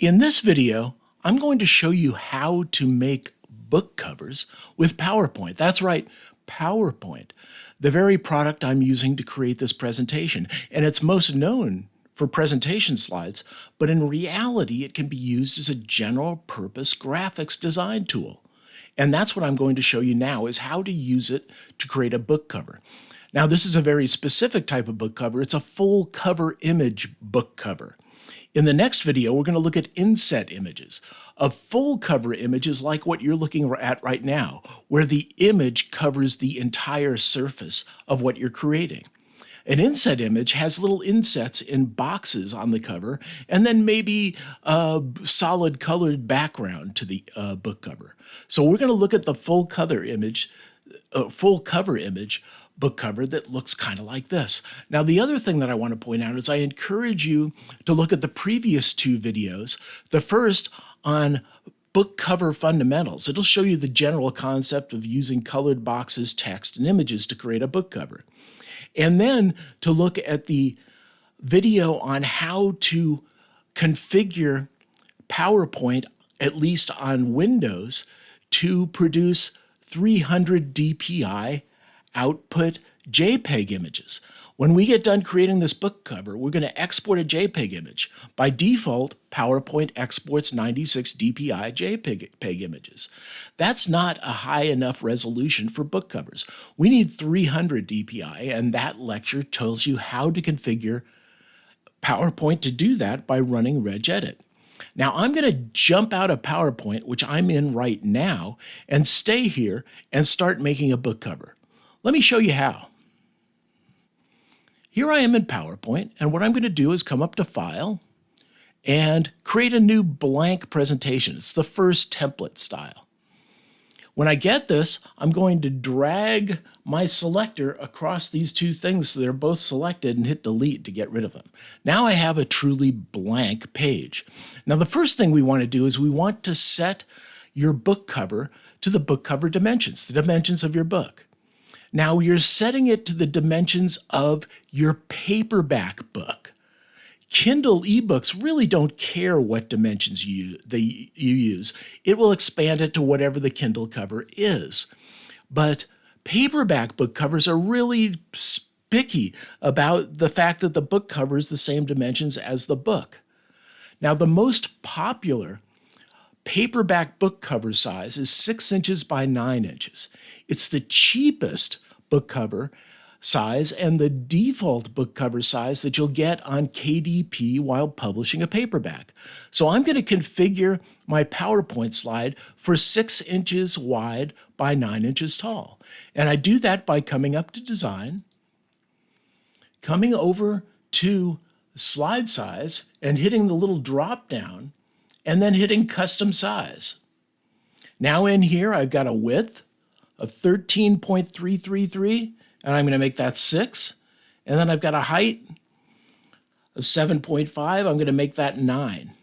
In this video, I'm going to show you how to make book covers with PowerPoint. That's right, PowerPoint, the very product I'm using to create this presentation. And it's most known for presentation slides, but in reality, it can be used as a general purpose graphics design tool. And that's what I'm going to show you now, is how to use it to create a book cover. Now, this is a very specific type of book cover. It's a full cover image book cover. In the next video, we're going to look at inset images. A full cover image is like what you're looking at right now, where the image covers the entire surface of what you're creating. An inset image has little insets in boxes on the cover, and then maybe a solid colored background to the book cover. So we're going to look at the full cover image book cover that looks kind of like this. Now, the other thing that I want to point out is I encourage you to look at the previous two videos. The first on book cover fundamentals. It'll show you the general concept of using colored boxes, text, and images to create a book cover. And then to look at the video on how to configure PowerPoint, at least on Windows, to produce 300 dpi output JPEG images. When we get done creating this book cover, we're going to export a JPEG image. By default, PowerPoint exports 96 dpi JPEG images. That's not a high enough resolution for book covers. We need 300 dpi, and that lecture tells you how to configure PowerPoint to do that by running regedit. Now, I'm going to jump out of PowerPoint, which I'm in right now, and stay here and start making a book cover. Let me show you how. Here I am in PowerPoint, and what I'm going to do is come up to File and create a new blank presentation. It's the first template style. When I get this, I'm going to drag my selector across these two things so they're both selected and hit delete to get rid of them. Now I have a truly blank page. Now the first thing we want to do is we want to set your book cover to the book cover dimensions, the dimensions of your book. Now you're setting it to the dimensions of your paperback book. Kindle ebooks really don't care what dimensions you use. It will expand it to whatever the Kindle cover is. But paperback book covers are really picky about the fact that the book cover is the same dimensions as the book. Now, the most popular paperback book cover size is 6 inches by 9 inches. It's the cheapest book cover size and the default book cover size that you'll get on KDP while publishing a paperback. So I'm going to configure my PowerPoint slide for 6 inches wide by 9 inches tall. And I do that by coming up to Design, coming over to Slide Size and hitting the little drop down, and then hitting Custom Size. Now in here, I've got a width of 13.333, and I'm going to make that 6. And then I've got a height of 7.5. I'm going to make that 9.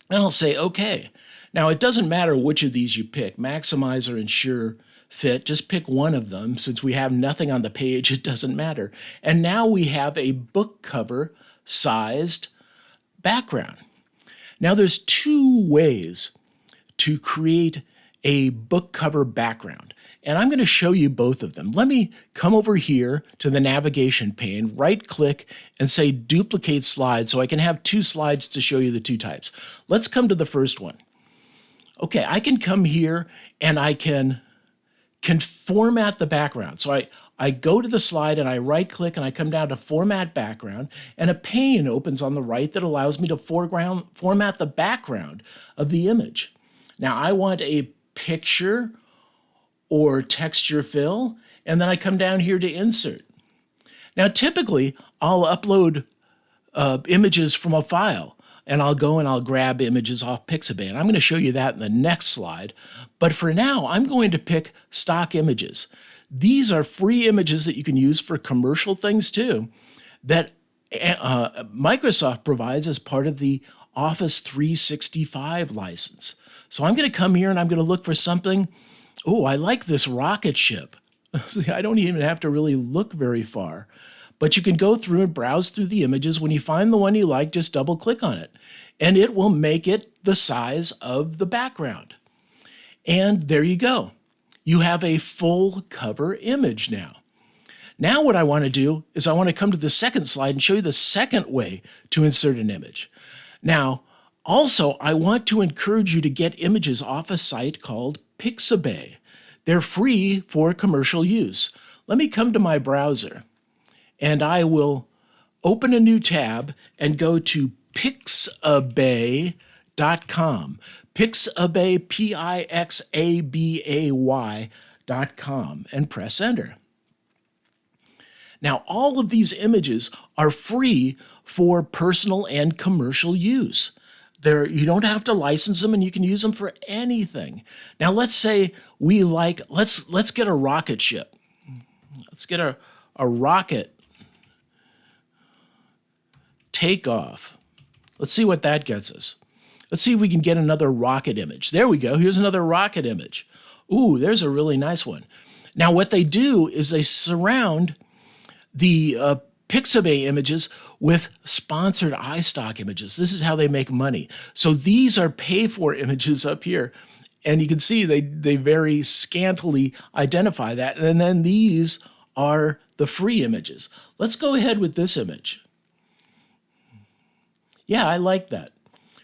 And I'll say OK. Now, it doesn't matter which of these you pick, Maximize or Ensure Fit. Just pick one of them. Since we have nothing on the page, it doesn't matter. And now we have a book cover sized background. Now, there's two ways to create a book cover background, and I'm going to show you both of them. Let me come over here to the navigation pane, right-click, and say Duplicate Slide so I can have two slides to show you the two types. Let's come to the first one. Okay, I can come here and I can format the background. So I go to the slide and I right-click and I come down to Format Background, and a pane opens on the right that allows me to format the background of the image. Now I want a picture or texture fill, and then I come down here to Insert. Now typically I'll upload images from a file, and I'll go and I'll grab images off Pixabay. I'm going to show you that in the next slide. But for now, I'm going to pick stock images. These are free images that you can use for commercial things too, that Microsoft provides as part of the Office 365 license. So I'm going to come here and I'm going to look for something. Oh, I like this rocket ship. I don't even have to really look very far. But you can go through and browse through the images. When you find the one you like, just double click on it, and it will make it the size of the background. And there you go. You have a full cover image now. Now what I want to do is I want to come to the second slide and show you the second way to insert an image. Now, also, I want to encourage you to get images off a site called Pixabay. They're free for commercial use. Let me come to my browser, and I will open a new tab and go to Pixabay.com. Pixabay, Pixabay.com, and press enter. Now, all of these images are free for personal and commercial use. You don't have to license them, and you can use them for anything. Now, let's say let's get a rocket ship. Let's get a rocket takeoff. Let's see what that gets us. Let's see if we can get another rocket image. There we go. Here's another rocket image. Ooh, there's a really nice one. Now, what they do is they surround the Pixabay images with sponsored iStock images. This is how they make money. So these are pay-for images up here. And you can see they very scantily identify that. And then these are the free images. Let's go ahead with this image. Yeah, I like that.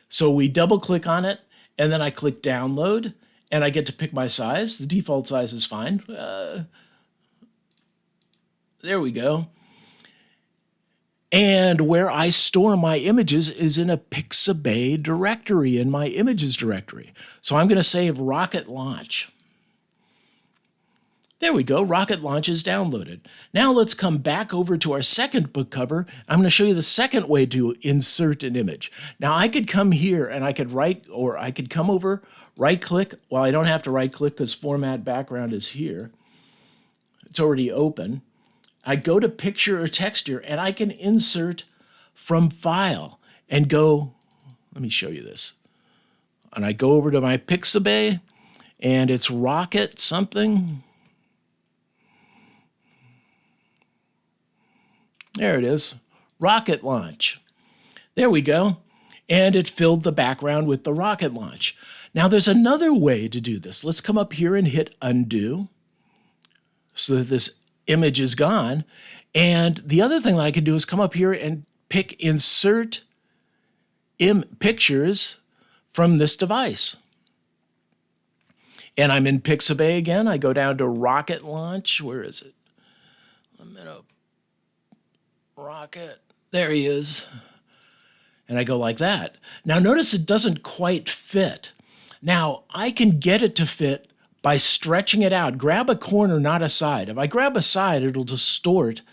So we double click on it, and then I click download, and I get to pick my size. The default size is fine. There we go. And where I store my images is in a Pixabay directory, in my images directory. So I'm going to save rocket launch. There we go, rocket launch is downloaded. Now let's come back over to our second book cover. I'm going to show you the second way to insert an image. Now I could come here and I could I could come over, right click. Well, I don't have to right click because format background is here. It's already open. I go to picture or texture and I can insert from file and go, let me show you this. And I go over to my Pixabay and it's rocket something. There it is, rocket launch. There we go. And it filled the background with the rocket launch. Now there's another way to do this. Let's come up here and hit undo so that this image is gone. And the other thing that I can do is come up here and pick insert pictures from this device. And I'm in Pixabay again. I go down to rocket launch. Where is it? I'm in a rocket. There he is. And I go like that. Now notice it doesn't quite fit. Now I can get it to fit by stretching it out. Grab a corner, not a side. If I grab a side, it'll distort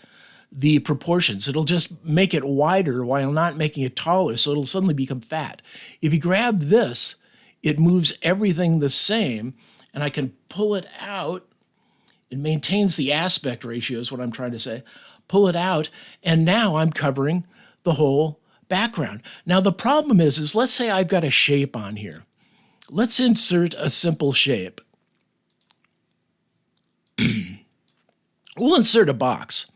the proportions. It'll just make it wider while not making it taller, so it'll suddenly become fat. If you grab this, it moves everything the same, and I can pull it out. It maintains the aspect ratio is what I'm trying to say. Pull it out, and now I'm covering the whole background. Now the problem is let's say I've got a shape on here. Let's insert a simple shape. We'll insert a box,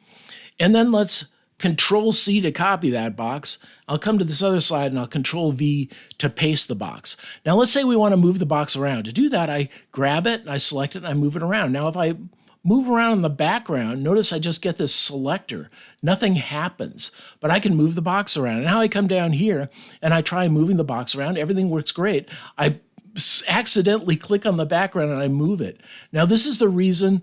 and then let's Control-C to copy that box. I'll come to this other slide and I'll Control-V to paste the box. Now let's say we want to move the box around. To do that, I grab it and I select it and I move it around. Now if I move around in the background, notice I just get this selector. Nothing happens, but I can move the box around. And now I come down here and I try moving the box around. Everything works great. I accidentally click on the background and I move it. Now this is the reason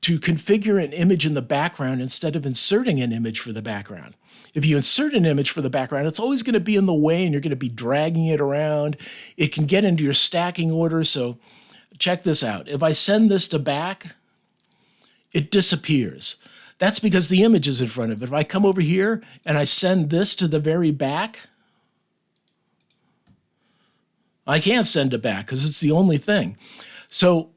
to configure an image in the background instead of inserting an image for the background. If you insert an image for the background, it's always going to be in the way and you're going to be dragging it around. It can get into your stacking order, so check this out. If I send this to back, it disappears. That's because the image is in front of it. If I come over here and I send this to the very back, I can't send it back because it's the only thing. So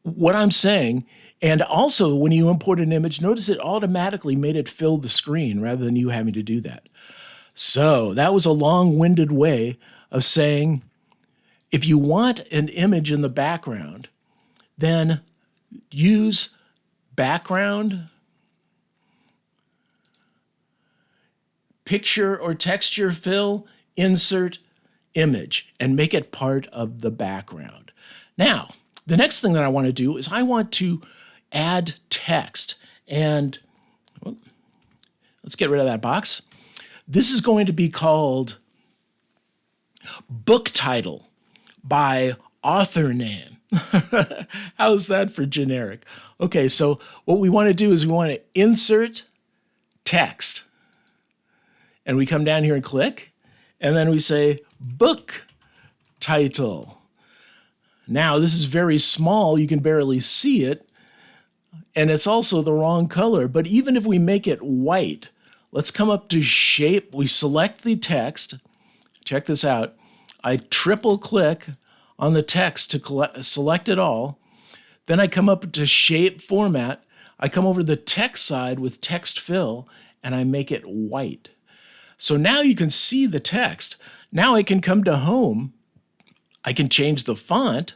what I'm saying, and also when you import an image, notice it automatically made it fill the screen rather than you having to do that. So that was a long-winded way of saying, if you want an image in the background, then use background, picture or texture fill, insert image, and make it part of the background. Now, the next thing that I want to do is I want to add text. And well, let's get rid of that box. This is going to be called book title by author name. How's that for generic? Okay, so what we want to do is we want to insert text. And we come down here and click, and then we say book title. Now, this is very small. You can barely see it, and it's also the wrong color. But even if we make it white, let's come up to shape. We select the text. Check this out. I triple click on the text to select it all. Then I come up to shape format. I come over to the text side with text fill, and I make it white. So now you can see the text. Now I can come to home. I can change the font.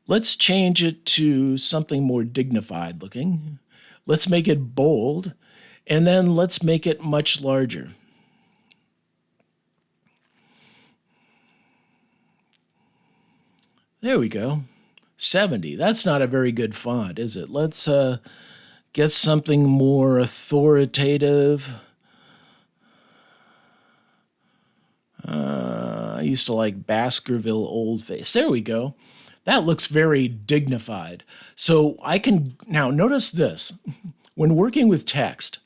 Let's change it to something more dignified looking. Let's make it bold, and then let's make it much larger. There we go. 70. That's not a very good font, is it? Let's get something more authoritative. I used to like Baskerville Old Face. There we go. That looks very dignified. So I can, now notice this. When working with text,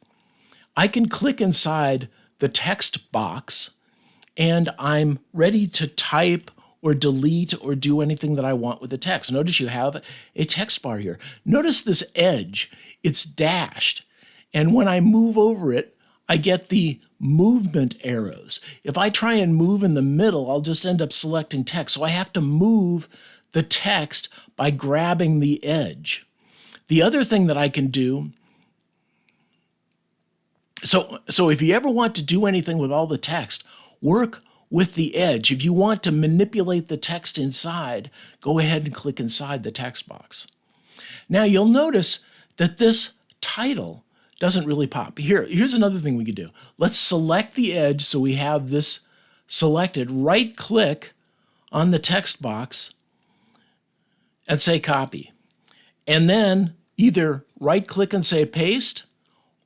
I can click inside the text box and I'm ready to type or delete or do anything that I want with the text. Notice you have a text bar here. Notice this edge, it's dashed. And when I move over it, I get the movement arrows. If I try and move in the middle, I'll just end up selecting text. So I have to move the text by grabbing the edge. The other thing that I can do, so if you ever want to do anything with all the text, work with the edge. If you want to manipulate the text inside, go ahead and click inside the text box. Now you'll notice that this title doesn't really pop. Here's another thing we could do. Let's select the edge so we have this selected. Right click on the text box and say copy. And then either right click and say paste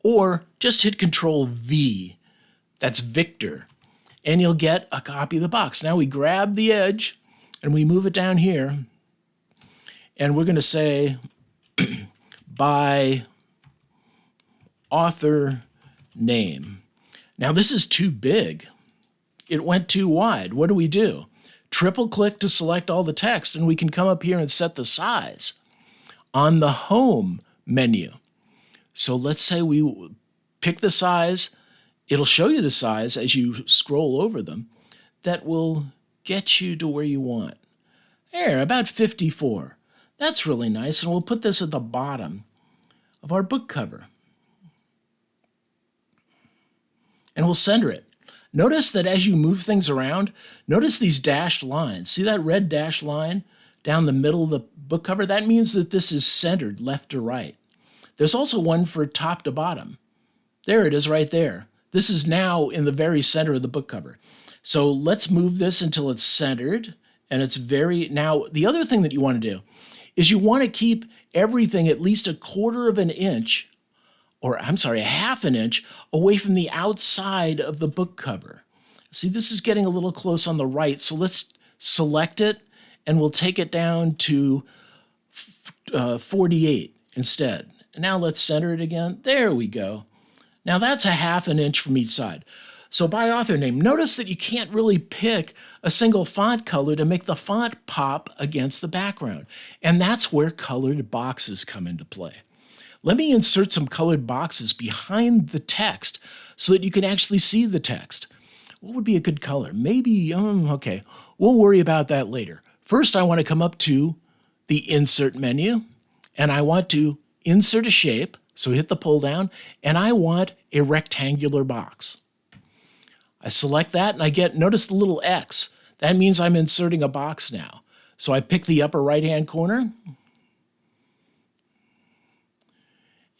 or just hit Control V. That's Victor. And you'll get a copy of the box. Now we grab the edge and we move it down here. And we're going to say by author name. Now this is too big. It went too wide. What do? Triple click to select all the text, and we can come up here and set the size on the home menu. So let's say we pick the size. It'll show you the size as you scroll over them. That will get you to where you want. There, about 54. That's really nice, and we'll put this at the bottom of our book cover. And we'll center it. Notice that as you move things around, notice these dashed lines. See that red dashed line down the middle of the book cover? That means that this is centered left to right. There's also one for top to bottom. There it is right there. This is now in the very center of the book cover. So let's move this until it's centered. And it's very, now the other thing that you want to do is you want to keep everything at least a quarter of an inch, or I'm sorry, a half an inch away from the outside of the book cover. See, this is getting a little close on the right, so let's select it and we'll take it down to 48 instead. And now let's center it again. There we go. Now that's a half an inch from each side. So by author name, notice that you can't really pick a single font color to make the font pop against the background. And that's where colored boxes come into play. Let me insert some colored boxes behind the text so that you can actually see the text. What would be a good color? Maybe, okay, we'll worry about that later. First, I want to come up to the Insert menu, and I want to insert a shape, so hit the pull down, and I want a rectangular box. I select that, and I get, notice the little X. That means I'm inserting a box now. So I pick the upper right-hand corner,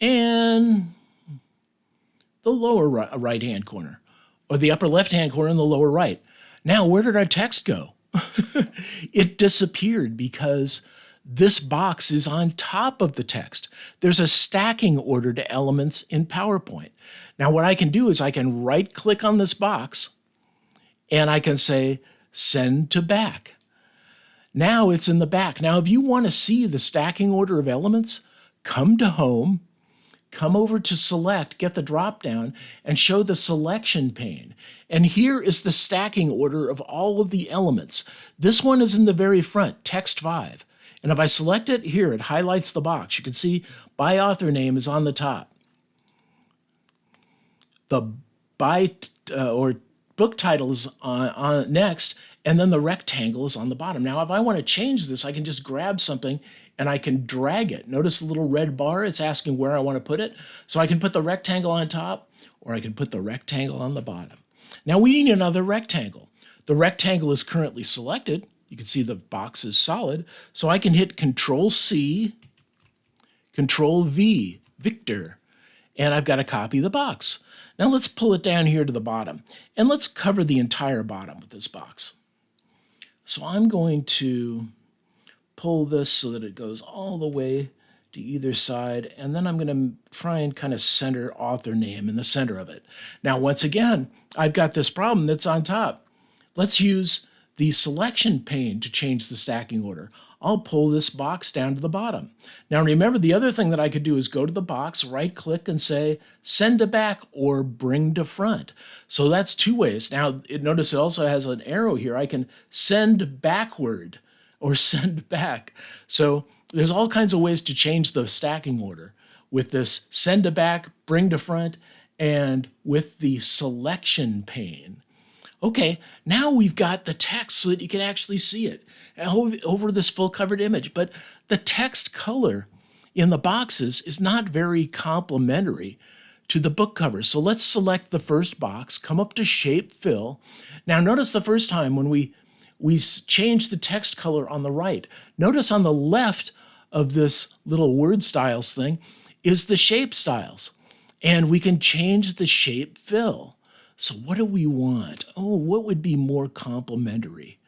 and the lower right-hand corner, or the upper left-hand corner and the lower right. Now, where did our text go? It disappeared because this box is on top of the text. There's a stacking order to elements in PowerPoint. Now, what I can do is I can right-click on this box, and I can say, send to back. Now it's in the back. Now, if you want to see the stacking order of elements, come to Home, come over to Select, get the drop-down, and show the selection pane. And here is the stacking order of all of the elements. This one is in the very front, Text 5. And if I select it here, it highlights the box. You can see by author name is on the top. The or book title is on next, and then the rectangle is on the bottom. Now, if I want to change this, I can just grab something and I can drag it. Notice the little red bar? It's asking where I want to put it. So I can put the rectangle on top, or I can put the rectangle on the bottom. Now we need another rectangle. The rectangle is currently selected. You can see the box is solid. So I can hit Control-C, Control-V, Victor, and I've got to copy the box. Now let's pull it down here to the bottom, and let's cover the entire bottom with this box. So I'm going to pull this so that it goes all the way to either side, and then I'm going to try and kind of center author name in the center of it. Now, once again, I've got this problem that's on top. Let's use the selection pane to change the stacking order. I'll pull this box down to the bottom. Now remember, the other thing that I could do is go to the box, right-click, and say, send to back or bring to front. So that's two ways. Now, notice it also has an arrow here. I can send backward or send back. So there's all kinds of ways to change the stacking order with this send to back, bring to front, and with the selection pane. Okay, now we've got the text so that you can actually see it over this full covered image. But the text color in the boxes is not very complementary to the book cover. So let's select the first box, come up to Shape Fill. Now notice the first time when we changed the text color on the right. Notice on the left of this little word styles thing is the shape styles. And we can change the shape fill. So what do we want? Oh, what would be more complementary?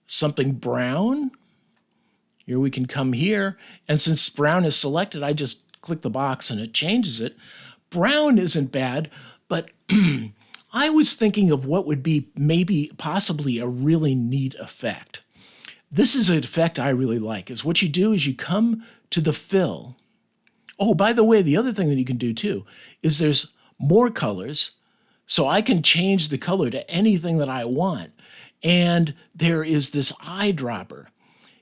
Something brown. Here we can come here. And since brown is selected, I just click the box and it changes it. Brown isn't bad, but I was thinking of what would be maybe possibly a really neat effect. This is an effect I really like, is what you do is you come to the fill. Oh, by the way, the other thing that you can do too is there's more colors, so I can change the color to anything that I want. And there is this eyedropper.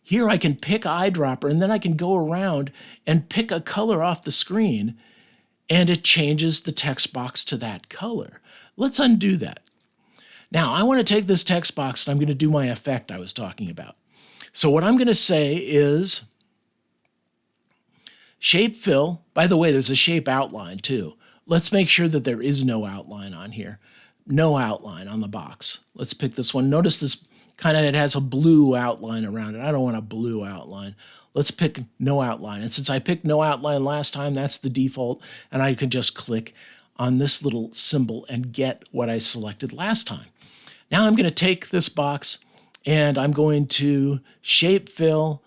Here I can pick eyedropper, and then I can go around and pick a color off the screen, and it changes the text box to that color. Let's undo that. Now, I want to take this text box, and I'm going to do my effect I was talking about. So what I'm going to say is shape fill. By the way, there's a shape outline too. Let's make sure that there is no outline on here. No outline on the box. Let's pick this one. Notice this it has a blue outline around it. I don't want a blue outline. Let's pick no outline. And since I picked no outline last time, that's the default. And I can just click on this little symbol and get what I selected last time. Now I'm going to take this box and I'm going to shape fill,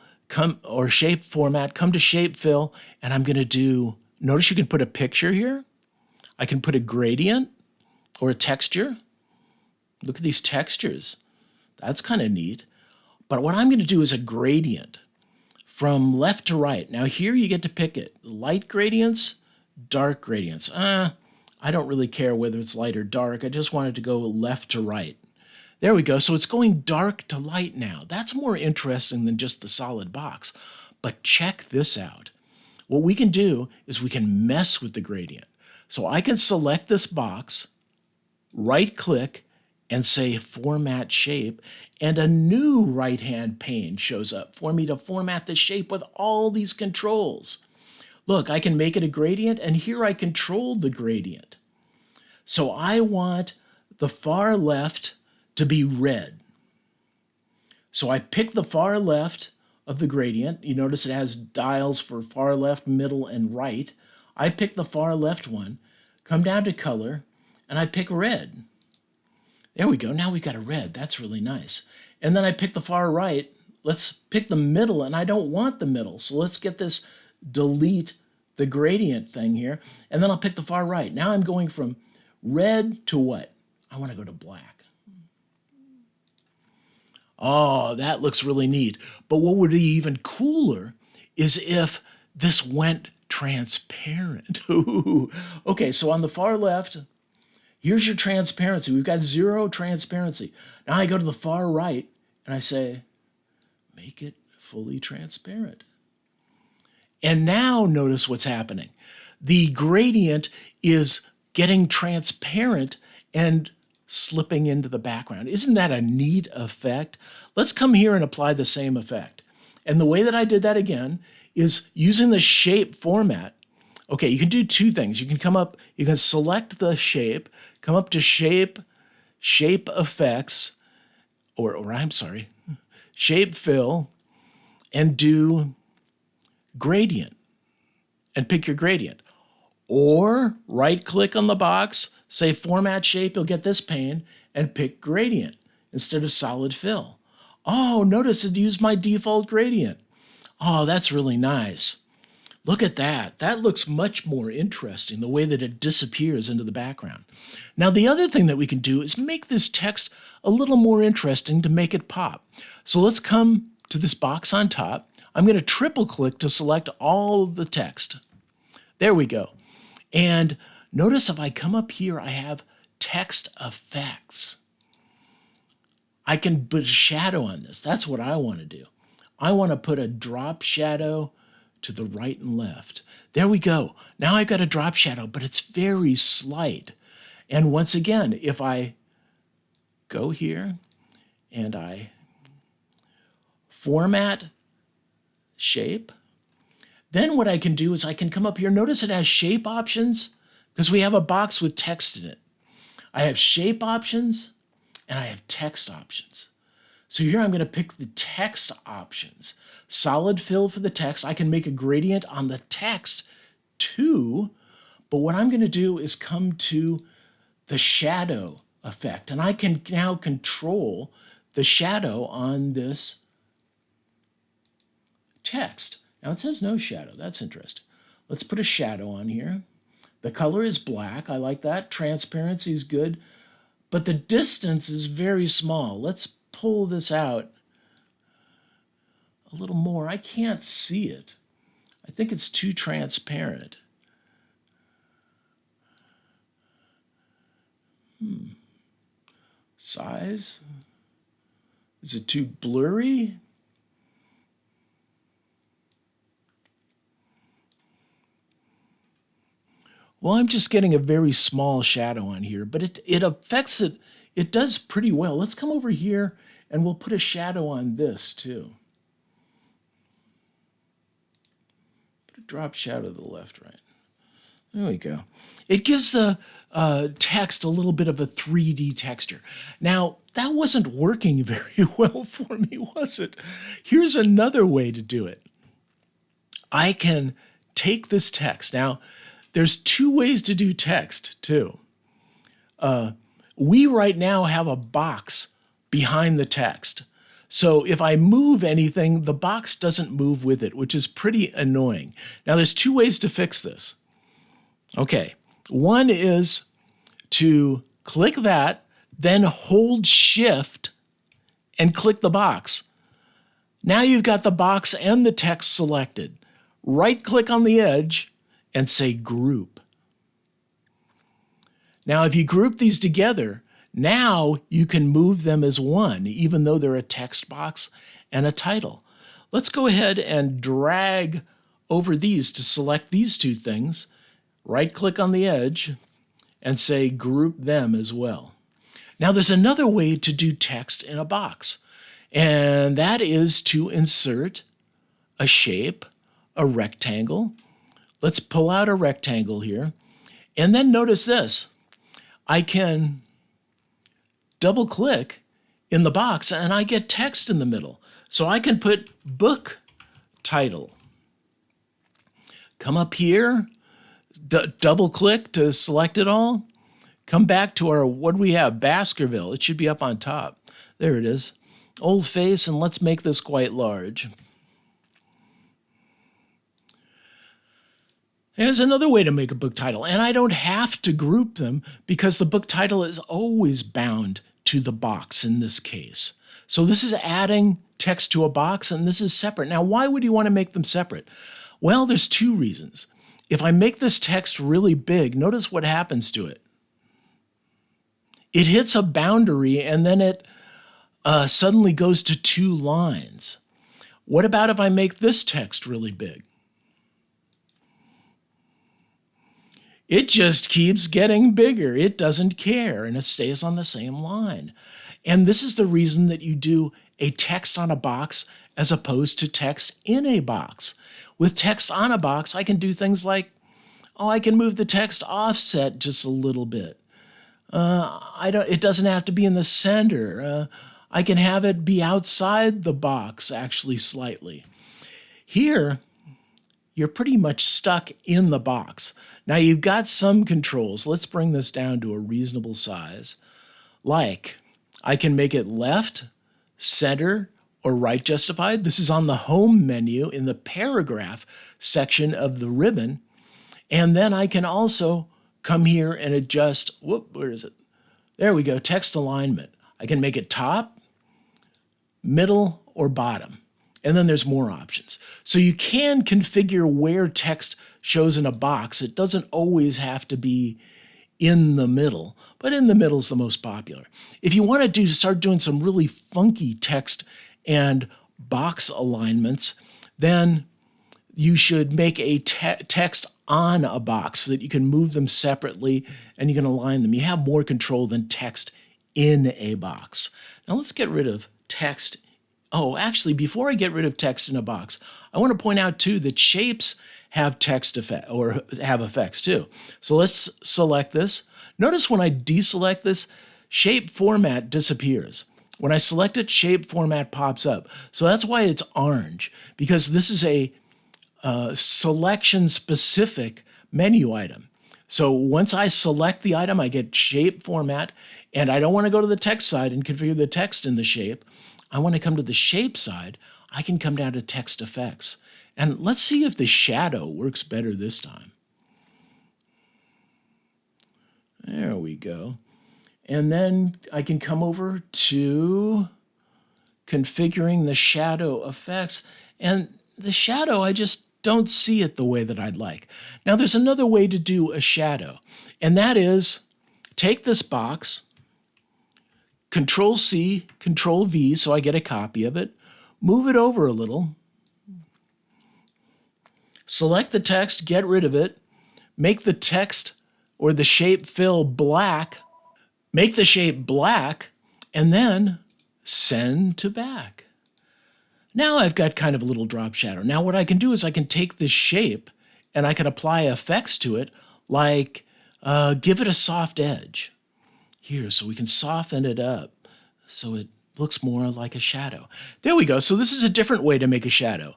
shape format, come to shape fill, and I'm going to do, notice you can put a picture here. I can put a gradient or a texture. Look at these textures. That's kind of neat. But what I'm going to do is a gradient from left to right. Now here you get to pick it. Light gradients, dark gradients. I don't really care whether it's light or dark. I just want it to go left to right. There we go. So it's going dark to light now. That's more interesting than just the solid box. But check this out. What we can do is we can mess with the gradient. So I can select this box, right-click, and say Format Shape, and a new right-hand pane shows up for me to format the shape with all these controls. Look, I can make it a gradient, and here I control the gradient. So I want the far left to be red. So I pick the far left of the gradient. You notice it has dials for far left, middle, and right. I pick the far left one, come down to color, and I pick red. There we go. Now we've got a red. That's really nice. And then I pick the far right. Let's pick the middle, and I don't want the middle. So let's get this delete the gradient thing here. And then I'll pick the far right. Now I'm going from red to what? I want to go to black. Oh, that looks really neat. But what would be even cooler is if this went transparent. Okay, so on the far left, here's your transparency. We've got 0 transparency. Now I go to the far right and I say, make it fully transparent. And now notice what's happening. The gradient is getting transparent and slipping into the background. Isn't that a neat effect? Let's come here and apply the same effect. And the way that I did that again is using the shape format. Okay, you can do two things. You can come up, you can select the shape, come up to shape effects, or I'm sorry, shape fill, and do gradient, and pick your gradient. Or right click on the box, say format shape, you'll get this pane, and pick gradient instead of solid fill. Oh, notice it used my default gradient. Oh, that's really nice. Look at that. That looks much more interesting, the way that it disappears into the background. Now, the other thing that we can do is make this text a little more interesting to make it pop. So let's come to this box on top. I'm going to triple click to select all of the text. There we go. And notice if I come up here, I have text effects. I can put a shadow on this. That's what I want to do. I want to put a drop shadow to the right and left. There we go. Now I've got a drop shadow, but it's very slight. And once again, if I go here and I format shape, then what I can do is I can come up here. Notice it has shape options because we have a box with text in it. I have shape options and I have text options. So here I'm going to pick the text options. Solid fill for the text. I can make a gradient on the text too, but what I'm going to do is come to the shadow effect, and I can now control the shadow on this text. Now it says no shadow. That's interesting. Let's put a shadow on here. The color is black. I like that. Transparency is good, but the distance is very small. Let's pull this out a little more. I can't see it. I think it's too transparent. Size? Is it too blurry? Well, I'm just getting a very small shadow on here, but it affects it. It does pretty well. Let's come over here and we'll put a shadow on this too. Put a drop shadow to the left, right. There we go. It gives the text a little bit of a 3D texture. Now, that wasn't working very well for me, was it? Here's another way to do it. I can take this text. Now, there's two ways to do text, too. We right now have a box behind the text. So if I move anything, the box doesn't move with it, which is pretty annoying. Now, there's two ways to fix this. Okay, one is to click that, then hold Shift and click the box. Now you've got the box and the text selected. Right-click on the edge and say Group. Now, if you group these together, now you can move them as one, even though they're a text box and a title. Let's go ahead and drag over these to select these two things. Right-click on the edge and say Group them as well. Now, there's another way to do text in a box, and that is to insert a shape, a rectangle. Let's pull out a rectangle here, and then notice this. I can double-click in the box, and I get text in the middle. So I can put book title. Come up here, double click to select it all. Come back to our, what do we have? Baskerville. It should be up on top. There it is. Old face, and let's make this quite large. There's another way to make a book title, and I don't have to group them because the book title is always bound to the box in this case. So this is adding text to a box, and this is separate. Now, why would you want to make them separate? Well, there's two reasons. If I make this text really big, notice what happens to it. It hits a boundary, and then it suddenly goes to 2 lines. What about if I make this text really big? It just keeps getting bigger. It doesn't care, and it stays on the same line. And this is the reason that you do a text on a box as opposed to text in a box. With text on a box, I can do things like, I can move the text offset just a little bit. It doesn't have to be in the center. I can have it be outside the box, actually, slightly. Here, you're pretty much stuck in the box. Now, you've got some controls. Let's bring this down to a reasonable size. Like, I can make it left, center, or right justified. This is on the home menu in the paragraph section of the ribbon. And then I can also come here and adjust, where is it? There we go, text alignment. I can make it top, middle, or bottom. And then there's more options. So you can configure where text shows in a box. It doesn't always have to be in the middle, but in the middle is the most popular. If you want to start doing some really funky text and box alignments, then you should make a text on a box so that you can move them separately and you can align them. You have more control than text in a box. Now let's get rid of text. Oh, actually, before I get rid of text in a box, I want to point out too that shapes have text effect or have effects too. So let's select this. Notice when I deselect this, shape format disappears. When I select it, shape format pops up. So that's why it's orange, because this is a selection-specific menu item. So once I select the item, I get shape format, and I don't want to go to the text side and configure the text in the shape. I want to come to the shape side. I can come down to text effects. And let's see if the shadow works better this time. There we go. And then I can come over to configuring the shadow effects. And the shadow, I just don't see it the way that I'd like. Now, there's another way to do a shadow, and that is take this box, Control-C, Control-V, so I get a copy of it, move it over a little, select the text, get rid of it, make the text or the shape fill black, make the shape black, and then send to back. Now I've got kind of a little drop shadow. Now what I can do is I can take this shape and I can apply effects to it, like give it a soft edge here, so we can soften it up so it looks more like a shadow. There we go. So this is a different way to make a shadow.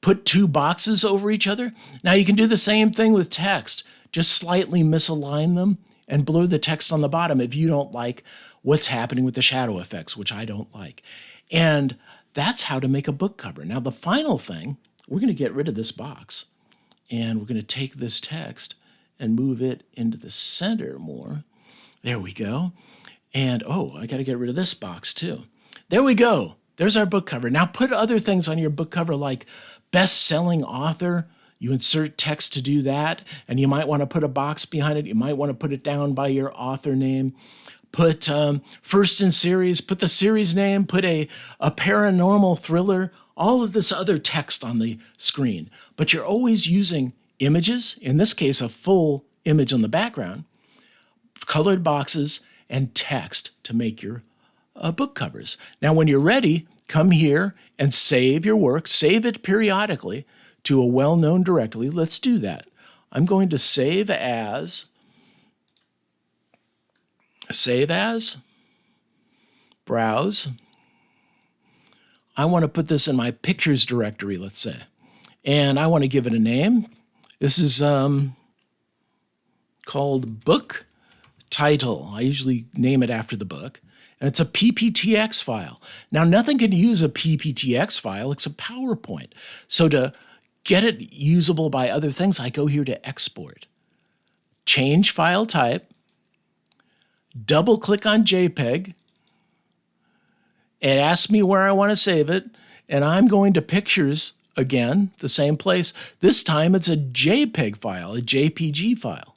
Put 2 boxes over each other. Now you can do the same thing with text. Just slightly misalign them and blur the text on the bottom if you don't like what's happening with the shadow effects, which I don't like. And that's how to make a book cover. Now the final thing, we're going to get rid of this box, and we're going to take this text and move it into the center more. There we go. And I got to get rid of this box too. There we go. There's our book cover. Now put other things on your book cover like best-selling author. You insert text to do that, and you might want to put a box behind it. You might want to put it down by your author name. Put first in series, put the series name, put a paranormal thriller, all of this other text on the screen. But you're always using images, in this case, a full image on the background, colored boxes, and text to make your book covers. Now, when you're ready, come here and save your work. Save it periodically to a well-known directory. Let's do that. I'm going to save as, browse. I want to put this in my pictures directory, let's say, and I want to give it a name. This is called book title. I usually name it after the book. And it's a PPTX file. Now, nothing can use a PPTX file. It's a PowerPoint. So to get it usable by other things, I go here to export. Change file type. Double click on JPEG. It asks me where I want to save it. And I'm going to pictures again, the same place. This time it's a JPEG file, a JPG file.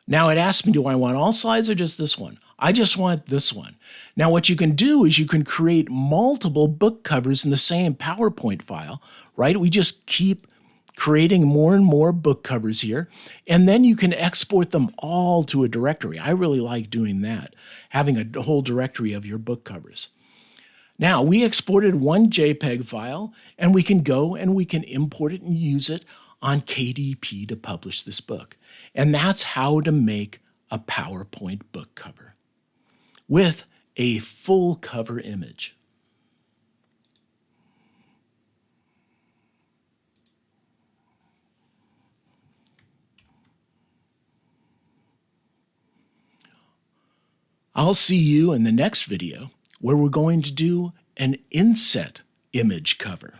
Now it asks me, do I want all slides or just this one? I just want this one. Now what you can do is you can create multiple book covers in the same PowerPoint file, right? We just keep creating more and more book covers here, and then you can export them all to a directory. I really like doing that, having a whole directory of your book covers. Now, we exported one JPEG file, and we can go and we can import it and use it on KDP to publish this book. And that's how to make a PowerPoint book cover with a full cover image. I'll see you in the next video where we're going to do an inset image cover.